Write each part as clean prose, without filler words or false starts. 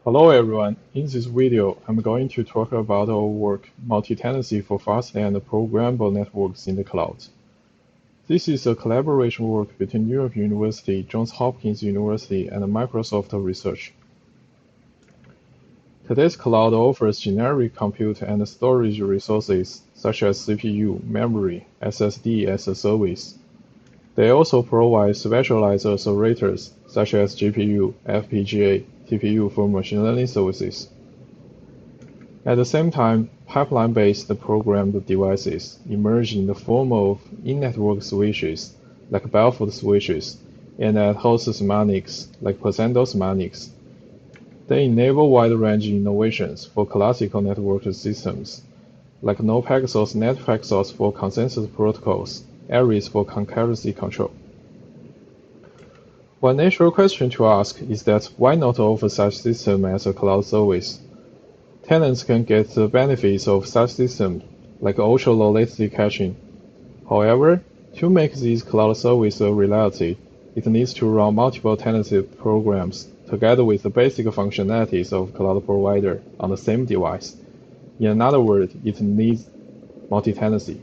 Hello everyone, in this video I'm going to talk about our work Multi-Tenancy for fast and programmable networks in the cloud. This is a collaboration work between New York University, Johns Hopkins University, and Microsoft Research. Today's cloud offers generic compute and storage resources such as CPU, memory, SSD as a service. They also provide specialized accelerators such as GPU, FPGA, TPU for machine learning services. At the same time, pipeline-based programmed devices emerge in the form of in-network switches, like Belfort switches, and at-host semantics, like Placenta semantics. They enable wide-ranging innovations for classical network systems, like no-paxos net-paxos for consensus protocols, ARIES for concurrency control. One natural question to ask is that why not offer such system as a cloud service? Tenants can get the benefits of such systems, like ultra-low latency caching. However, to make this cloud service a reality, it needs to run multiple tenancy programs together with the basic functionalities of cloud provider on the same device. In other words, it needs multi-tenancy.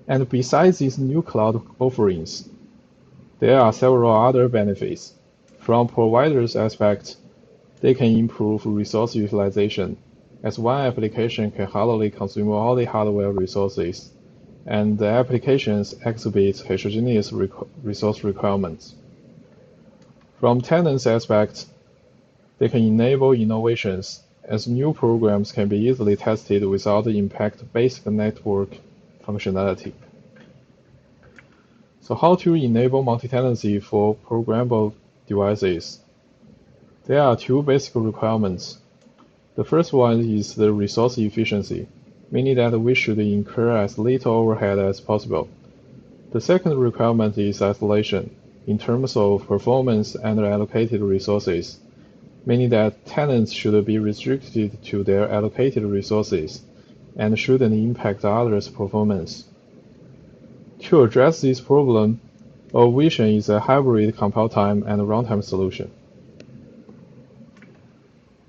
And besides these new cloud offerings, there are several other benefits. From providers' aspect, they can improve resource utilization, as one application can hardly consume all the hardware resources, and the applications exhibit heterogeneous resource requirements. From tenants' aspect, they can enable innovations, as new programs can be easily tested without impact basic network functionality. So how to enable multi-tenancy for programmable devices? There are two basic requirements. The first one is the resource efficiency, meaning that we should incur as little overhead as possible. The second requirement is isolation, in terms of performance and allocated resources, meaning that tenants should be restricted to their allocated resources and shouldn't impact others' performance. To address this problem, our vision is a hybrid compile time and runtime solution.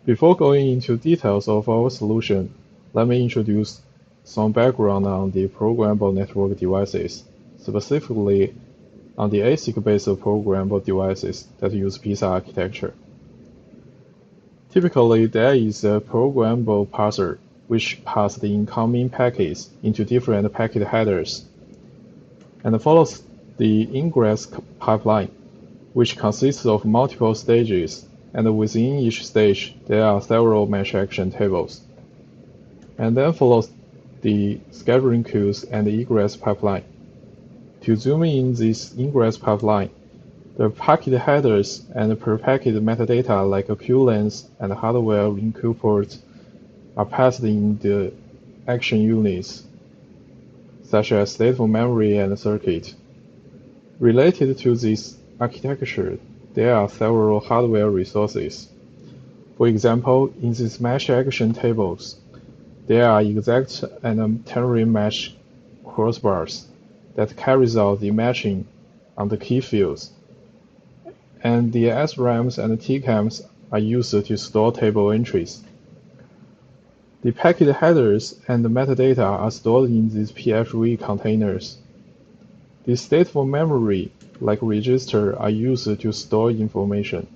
Before going into details of our solution, let me introduce some background on the programmable network devices, specifically on the ASIC-based programmable devices that use pizza architecture. Typically, there is a programmable parser, which passes the incoming packets into different packet headers, and follows the ingress pipeline, which consists of multiple stages, and within each stage there are several match action tables. And then follows the scheduling queues and the egress pipeline. To zoom in this ingress pipeline, the packet headers and per packet metadata like queue length and hardware in queue port are passed in the action units, such as stateful memory and circuit. Related to this architecture, there are several hardware resources. For example, in these match action tables, there are exact and ternary match crossbars that carries out the matching on the key fields, and the SRAMs and TCAMs are used to store table entries. The packet headers and the metadata are stored in these PHV containers. The stateful memory, like register, are used to store information.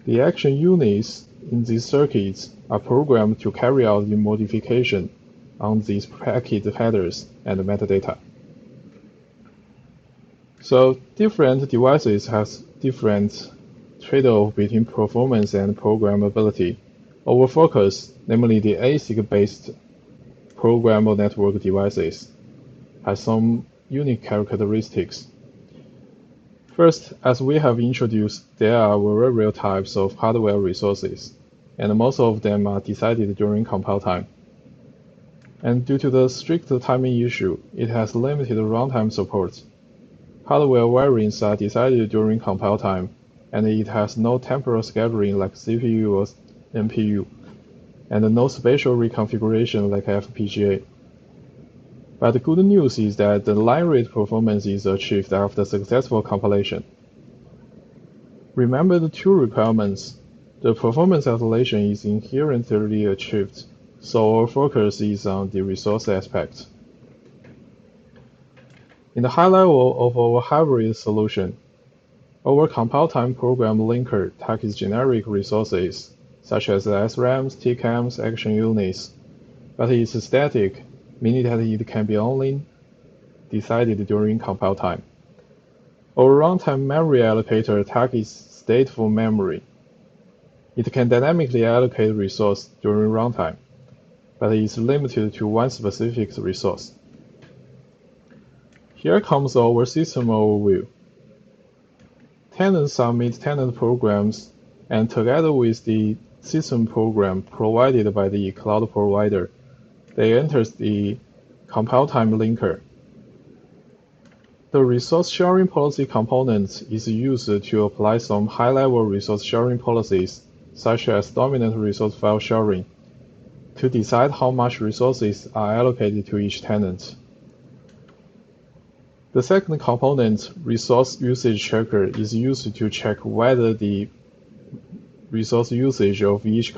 The action units in these circuits are programmed to carry out the modification on these packet headers and metadata. So different devices have different trade-off between performance and programmability. Our focus, namely the ASIC-based programmable network devices, has some unique characteristics. First, as we have introduced, there are variable types of hardware resources, and most of them are decided during compile time. And due to the strict timing issue, it has limited runtime support. Hardware variants are decided during compile time, and it has no temporal scheduling like CPU or NPU, and no spatial reconfiguration like FPGA. But the good news is that the line rate performance is achieved after successful compilation. Remember the two requirements. the performance isolation is inherently achieved, so our focus is on the resource aspect. In the high level of our hybrid solution, our compile-time program linker targets generic resources, such as SRAMs, TCAMs, action units, but it is static, meaning that it can be only decided during compile time. Our runtime memory allocator targets stateful memory. It can dynamically allocate resource during runtime, but it is limited to one specific resource. Here comes our system overview. Tenants submit tenant programs, and together with the system program provided by the cloud provider, they enter the compile time linker. The resource sharing policy component is used to apply some high-level resource sharing policies, such as dominant resource file sharing, to decide how much resources are allocated to each tenant. The second component, resource usage checker, is used to check whether the resource usage of each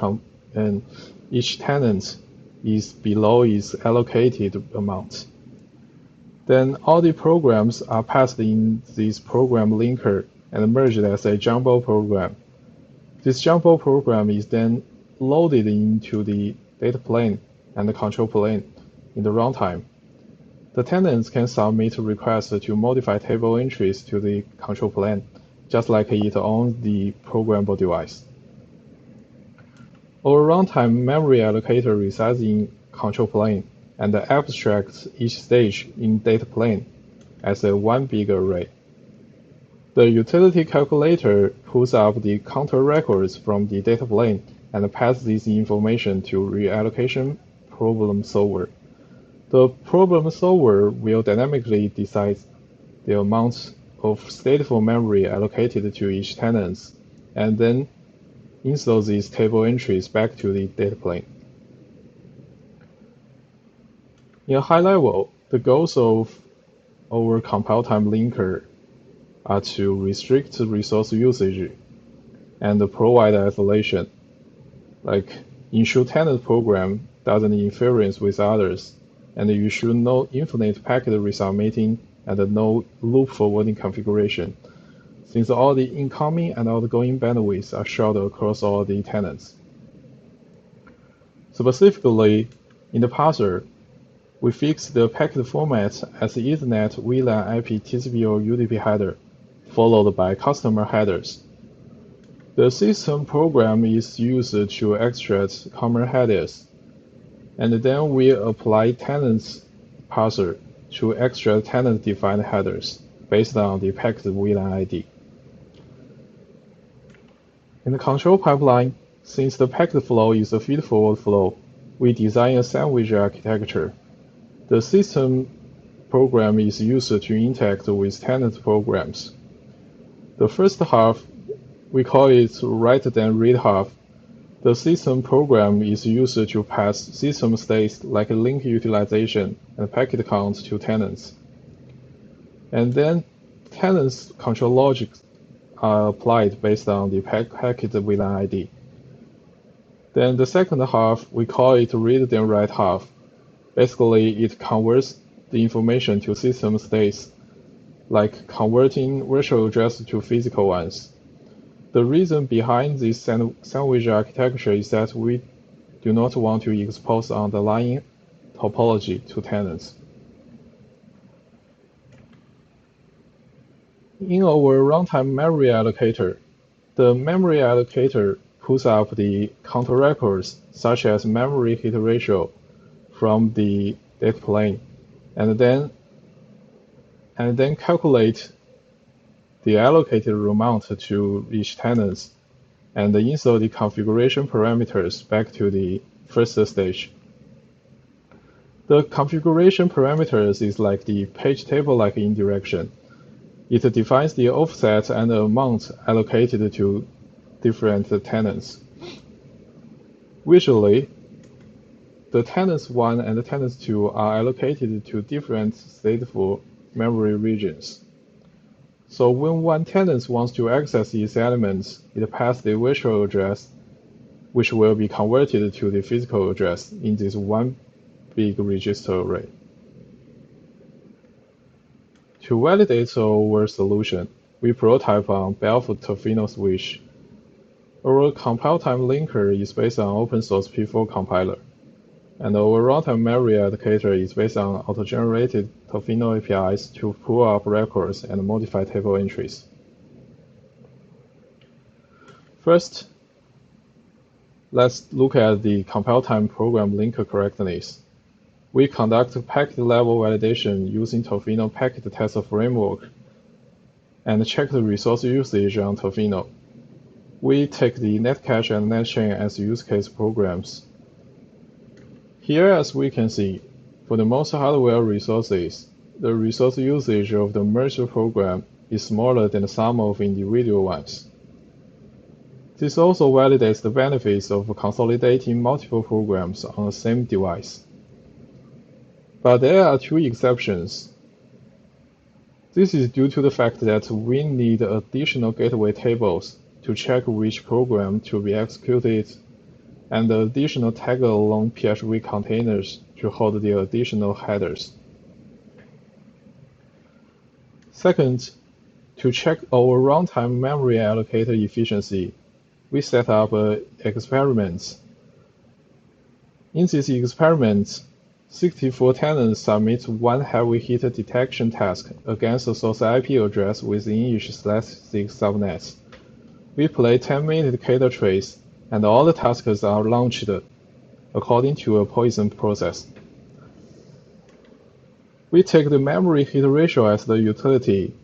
tenant is below its allocated amount. Then all the programs are passed in this program linker and merged as a jumbo program. This jumbo program is then loaded into the data plane and the control plane in the runtime. The tenants can submit requests to modify table entries to the control plane, just like it owns the programmable device. Our runtime memory allocator resides in control plane and abstracts each stage in data plane as a one big array. The utility calculator pulls up the counter records from the data plane and passes this information to reallocation problem solver. The problem solver will dynamically decide the amount of stateful memory allocated to each tenant, and then install these table entries back to the data plane. In a high level, the goals of our compile time linker are to restrict resource usage and provide isolation, like ensure tenant program doesn't interference with others, and you should know infinite packet resubmitting and no loop forwarding configuration, since all the incoming and outgoing bandwidths are shared across all the tenants. Specifically, in the parser, we fix the packet format as Ethernet, VLAN, IP, TCP, or UDP header, followed by customer headers. The system program is used to extract common headers, and then we apply tenants parser to extract tenant-defined headers based on the packet VLAN ID. In the control pipeline, since the packet flow is a feed-forward flow, we design a sandwich architecture. The system program is used to interact with tenant programs. The first half, we call it write then read half. The system program is used to pass system states like link utilization and packet count to tenants. And then tenants control logics are applied based on the packet VLAN ID. Then the second half, we call it read then write half. Basically, it converts the information to system states, like converting virtual address to physical ones. The reason behind this sandwich architecture is that we do not want to expose underlying topology to tenants. In our runtime memory allocator, the memory allocator pulls up the counter records, such as memory hit ratio, from the data plane, and then calculate the allocated amount to each tenant, and install the configuration parameters back to the first stage. The configuration parameters is like the page table-like indirection. It defines the offset and the amount allocated to different tenants. Visually, the tenants 1 and the tenants 2 are allocated to different stateful memory regions. So when one tenant wants to access these elements, it passes the virtual address which will be converted to the physical address in this one big register array. To validate our solution, we prototype on Belf Tofino switch. Our compile time linker is based on open source P4 compiler, and our runtime memory allocator is based on auto-generated Tofino APIs to pull up records and modify table entries. First, let's look at the compile time program linker correctness. We conduct packet level validation using Tofino packet test framework and check the resource usage on Tofino. We take the netcache and netchain as use case programs. Here, as we can see, for the most hardware resources, the resource usage of the merged program is smaller than the sum of individual ones. This also validates the benefits of consolidating multiple programs on the same device. But there are two exceptions. This is due to the fact that we need additional gateway tables to check which program to be executed, and additional tag-along PHP containers to hold the additional headers. Second, to check our runtime memory allocator efficiency, we set up experiments. In this experiment, 64 tenants submit one heavy hit detection task against a source IP address within each/6 subnets. We play 10-minute cater trace, and all the tasks are launched according to a poison process. We take the memory hit ratio as the utility,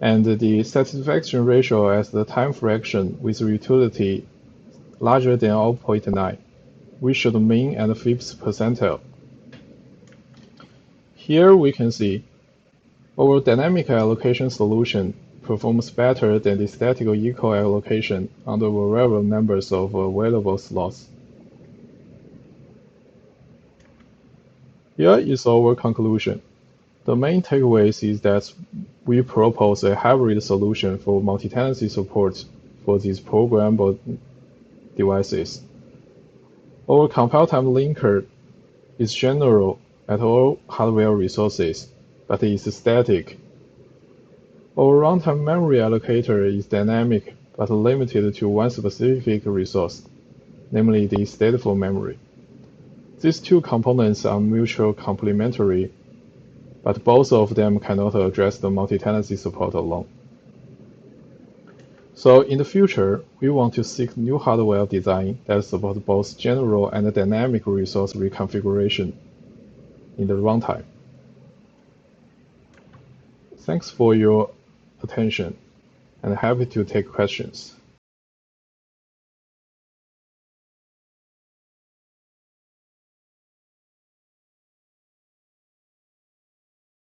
and the satisfaction ratio as the time fraction with utility larger than 0.9. We should mean and fifth percentile. Here we can see our dynamic allocation solution performs better than the static equal allocation on the variable numbers of available slots. Here is our conclusion. The main takeaways is that we propose a hybrid solution for multi-tenancy support for these programmable devices. Our compile time linker is general at all hardware resources, but is static. Our runtime memory allocator is dynamic but limited to one specific resource, namely the stateful memory. These two components are mutually complementary, but both of them cannot address the multi-tenancy support alone. So in the future, we want to seek new hardware design that supports both general and dynamic resource reconfiguration in the runtime. Thanks for your attention, and happy to take questions.